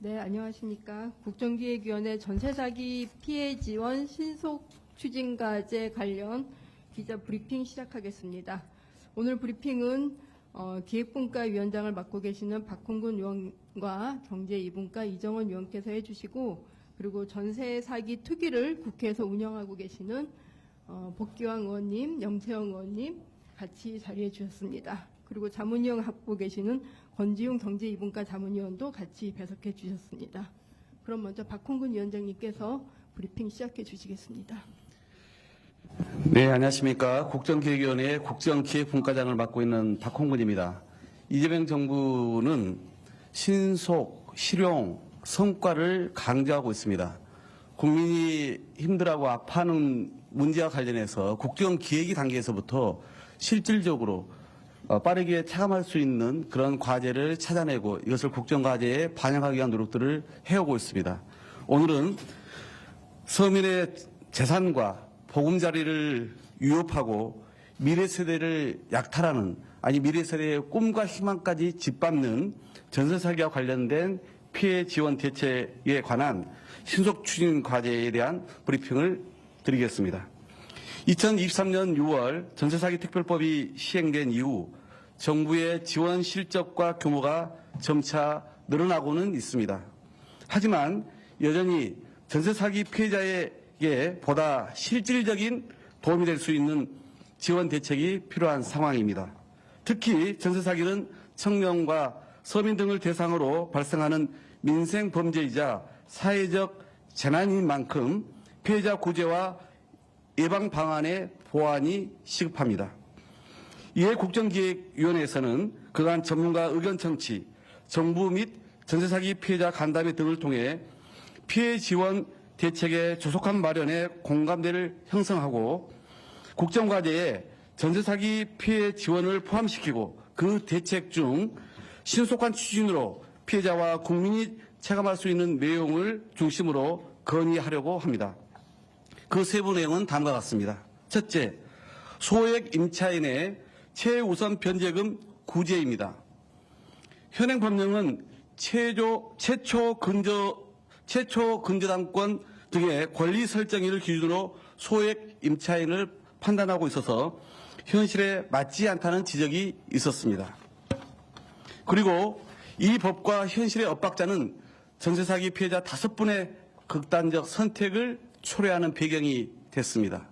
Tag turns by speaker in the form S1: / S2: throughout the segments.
S1: 네, 안녕하십니까. 국정기획위원회 전세사기 피해 지원 신속 추진 과제 관련 기자 브리핑 시작하겠습니다. 오늘 브리핑은 기획분과 위원장을 맡고 계시는 박홍근 의원과 경제 2분과 이정원 의원께서 해주시고, 그리고 전세사기 특위를 국회에서 운영하고 계시는 복기왕 의원님, 염세영 의원님 같이 자리해 주셨습니다. 그리고 자문위원 맡고 계시는 권지웅 경제 2분과 자문위원도 같이 배석해 주셨습니다. 그럼 먼저 박홍근 위원장님께서 브리핑 시작해 주시겠습니다.
S2: 네, 안녕하십니까. 국정기획위원회 국정기획분과장을 맡고 있는 박홍근입니다. 이재명 정부는 신속, 실용, 성과를 강조하고 있습니다. 국민이 힘들어하고 아파하는 문제와 관련해서 국정기획위 단계에서부터 실질적으로 빠르게 차감할 수 있는 그런 과제를 찾아내고 이것을 국정과제에 반영하기 위한 노력들을 해오고 있습니다. 오늘은 서민의 재산과 보금자리를 위협하고 미래 세대를 약탈하는, 아니 미래 세대의 꿈과 희망까지 짓밟는 전세사기와 관련된 피해 지원 대책에 관한 신속 추진 과제에 대한 브리핑을 드리겠습니다. 2023년 6월 전세사기 특별법이 시행된 이후 정부의 지원 실적과 규모가 점차 늘어나고는 있습니다. 하지만 여전히 전세사기 피해자에게 보다 실질적인 도움이 될 수 있는 지원 대책이 필요한 상황입니다. 특히 전세사기는 청년과 서민 등을 대상으로 발생하는 민생 범죄이자 사회적 재난인 만큼 피해자 구제와 예방 방안의 보완이 시급합니다. 이에 국정기획위원회에서는 그간 전문가 의견 청취, 정부 및 전세사기 피해자 간담회 등을 통해 피해 지원 대책의 조속한 마련에 공감대를 형성하고 국정과제에 전세사기 피해 지원을 포함시키고 그 대책 중 신속한 추진으로 피해자와 국민이 체감할 수 있는 내용을 중심으로 건의하려고 합니다. 그 세부 내용은 다음과 같습니다. 첫째, 소액 임차인의 최우선 변제금 구제입니다. 현행 법령은 최초 근저당권 등의 권리 설정일을 기준으로 소액 임차인을 판단하고 있어서 현실에 맞지 않다는 지적이 있었습니다. 그리고 이 법과 현실의 엇박자는 전세사기 피해자 5분의 극단적 선택을 초래하는 배경이 됐습니다.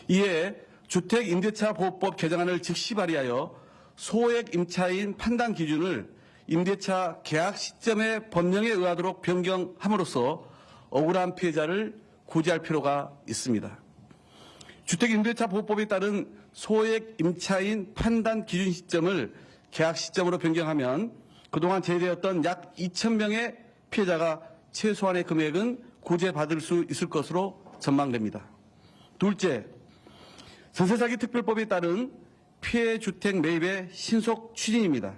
S2: 이에 주택임대차보호법 개정안을 즉시 발의하여 소액 임차인 판단 기준을 임대차 계약 시점의 법령에 의하도록 변경함으로써 억울한 피해자를 구제할 필요가 있습니다. 주택임대차보호법에 따른 소액 임차인 판단 기준 시점을 계약 시점으로 변경하면 그동안 제외되었던 약 2,000명의 피해자가 최소한의 금액은 구제받을 수 있을 것으로 전망됩니다. 둘째, 전세사기 특별법에 따른 피해 주택 매입의 신속 추진입니다.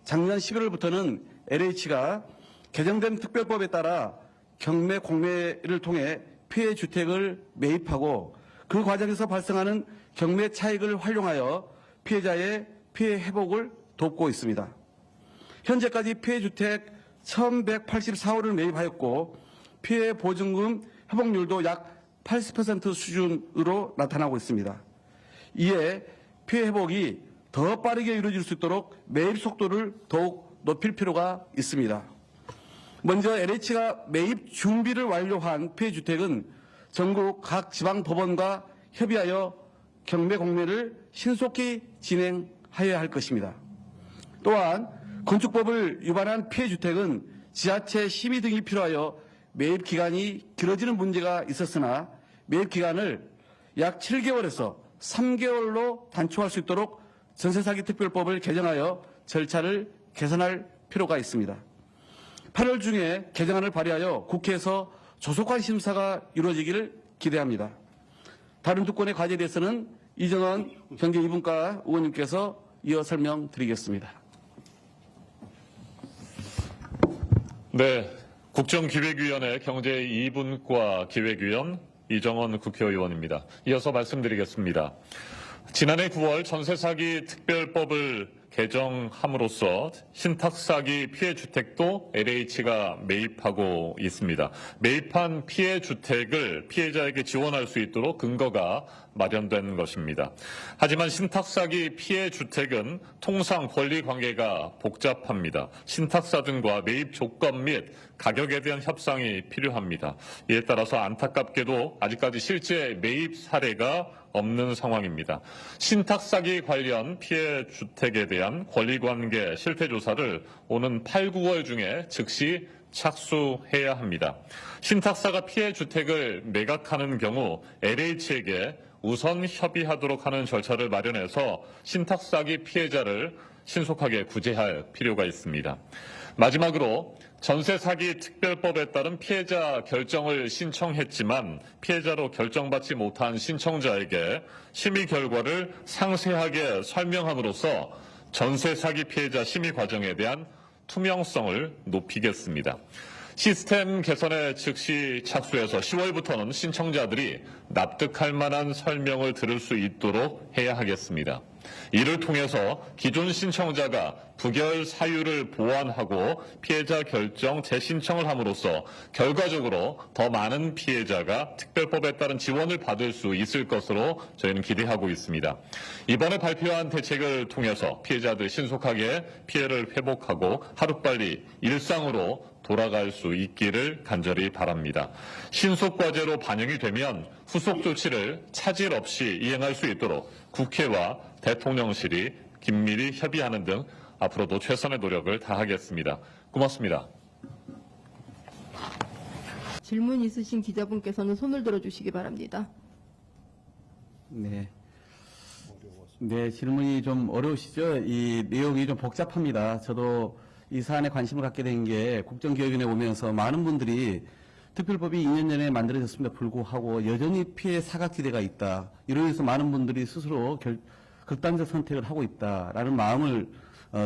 S2: 작년 11월부터는 LH가 개정된 특별법에 따라 경매 공매를 통해 피해 주택을 매입하고 그 과정에서 발생하는 경매 차익을 활용하여 피해자의 피해 회복을 돕고 있습니다. 현재까지 피해 주택 1,184호를 매입하였고 피해 보증금 회복률도 약 80% 수준으로 나타나고 있습니다. 이에 피해 회복이 더 빠르게 이루어질 수 있도록 매입 속도를 더욱 높일 필요가 있습니다. 먼저 LH가 매입 준비를 완료한 피해 주택은 전국 각 지방 법원과 협의하여 경매 공매를 신속히 진행하여야 할 것입니다. 또한 건축법을 위반한 피해 주택은 지자체 심의 등이 필요하여 매입 기간이 길어지는 문제가 있었으나 매입 기간을 약 7개월에서 3개월로 단축할 수 있도록 전세사기 특별법을 개정하여 절차를 개선할 필요가 있습니다. 8월 중에 개정안을 발의하여 국회에서 조속한 심사가 이루어지기를 기대합니다. 다른 두 건의 과제에 대해서는 이정원 경제 2분과 의원님께서 이어 설명드리겠습니다.
S3: 네, 국정기획위원회 경제 2분과 기획위원 이정원 국회의원입니다. 이어서 말씀드리겠습니다. 지난해 9월 전세사기 특별법을 개정함으로써 신탁사기 피해주택도 LH가 매입하고 있습니다. 매입한 피해주택을 피해자에게 지원할 수 있도록 근거가 마련된 것입니다. 하지만 신탁사기 피해주택은 통상 권리관계가 복잡합니다. 신탁사 등과 매입 조건 및 가격에 대한 협상이 필요합니다. 이에 따라서 안타깝게도 아직까지 실제 매입 사례가 없는 상황입니다. 신탁사기 관련 피해 주택에 대한 권리관계 실태조사를 오는 8, 9월 중에 즉시 착수해야 합니다. 신탁사가 피해 주택을 매각하는 경우 LH에게 우선 협의하도록 하는 절차를 마련해서 신탁사기 피해자를 신속하게 구제할 필요가 있습니다. 마지막으로 전세 사기 특별법에 따른 피해자 결정을 신청했지만 피해자로 결정받지 못한 신청자에게 심의 결과를 상세하게 설명함으로써 전세 사기 피해자 심의 과정에 대한 투명성을 높이겠습니다. 시스템 개선에 즉시 착수해서 10월부터는 신청자들이 납득할 만한 설명을 들을 수 있도록 해야 하겠습니다. 이를 통해서 기존 신청자가 부결 사유를 보완하고 피해자 결정 재신청을 함으로써 결과적으로 더 많은 피해자가 특별법에 따른 지원을 받을 수 있을 것으로 저희는 기대하고 있습니다. 이번에 발표한 대책을 통해서 피해자들 신속하게 피해를 회복하고 하루빨리 일상으로 돌아갈 수 있기를 간절히 바랍니다. 신속과제로 반영이 되면 후속 조치를 차질 없이 이행할 수 있도록 국회와 대통령실이 긴밀히 협의하는 등 앞으로도 최선의 노력을 다하겠습니다. 고맙습니다.
S1: 질문 있으신 기자분께서는 손을 들어주시기 바랍니다.
S2: 네. 네, 질문이 좀 어려우시죠? 이 내용이 좀 복잡합니다. 저도 이 사안에 관심을 갖게 된 게 국정기획위원회 오면서 많은 분들이 특별법이 2년 전에 만들어졌음에도 불구하고 여전히 피해 사각지대가 있다. 이로 인해서 많은 분들이 스스로 극단적 선택을 하고 있다라는 마음을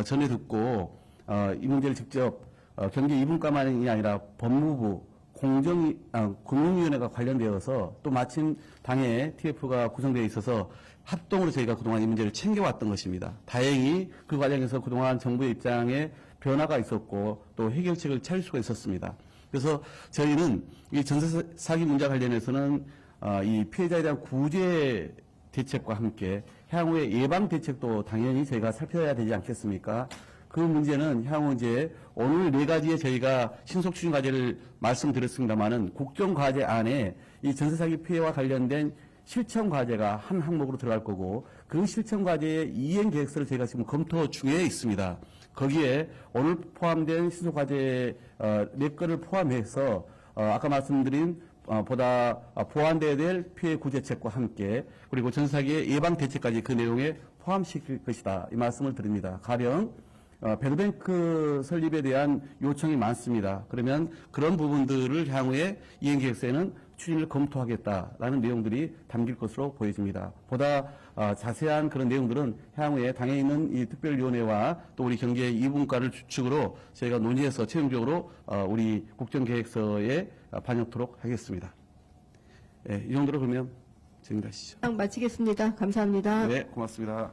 S2: 전해 듣고 이 문제를 직접 경제 2분과만이 아니라 법무부 금융위원회가 관련되어서 또 마침 당에 TF가 구성되어 있어서 합동으로 저희가 그동안 이 문제를 챙겨왔던 것입니다. 다행히 그 과정에서 그동안 정부의 입장에 변화가 있었고 또 해결책을 찾을 수가 있었습니다. 그래서 저희는 이 전세 사기 문제와 관련해서는 이 피해자에 대한 구제 대책과 함께 향후의 예방 대책도 당연히 저희가 살펴야 되지 않겠습니까? 그 문제는 향후 이제 오늘 4가지의 저희가 신속 추진 과제를 말씀드렸습니다만은 국정 과제 안에 이 전세 사기 피해와 관련된 실천 과제가 한 항목으로 들어갈 거고 그 실천 과제의 이행 계획서를 저희가 지금 검토 중에 있습니다. 거기에 오늘 포함된 신속 과제 4건을 포함해서 아까 말씀드린 보다 보완돼야 될 피해 구제책과 함께 그리고 전세 사기의 예방 대책까지 그 내용에 포함시킬 것이다. 이 말씀을 드립니다. 가령 배드뱅크 설립에 대한 요청이 많습니다. 그러면 그런 부분들을 향후에 이행계획서에는 추진을 검토하겠다라는 내용들이 담길 것으로 보여집니다. 보다 자세한 그런 내용들은 향후에 당에 있는 이 특별위원회와 또 우리 경제 2분과를 주축으로 저희가 논의해서 최종적으로 우리 국정계획서에 반영토록 하겠습니다. 네, 이 정도로 그러면 진행하시죠.
S1: 마치겠습니다. 감사합니다.
S2: 네, 고맙습니다.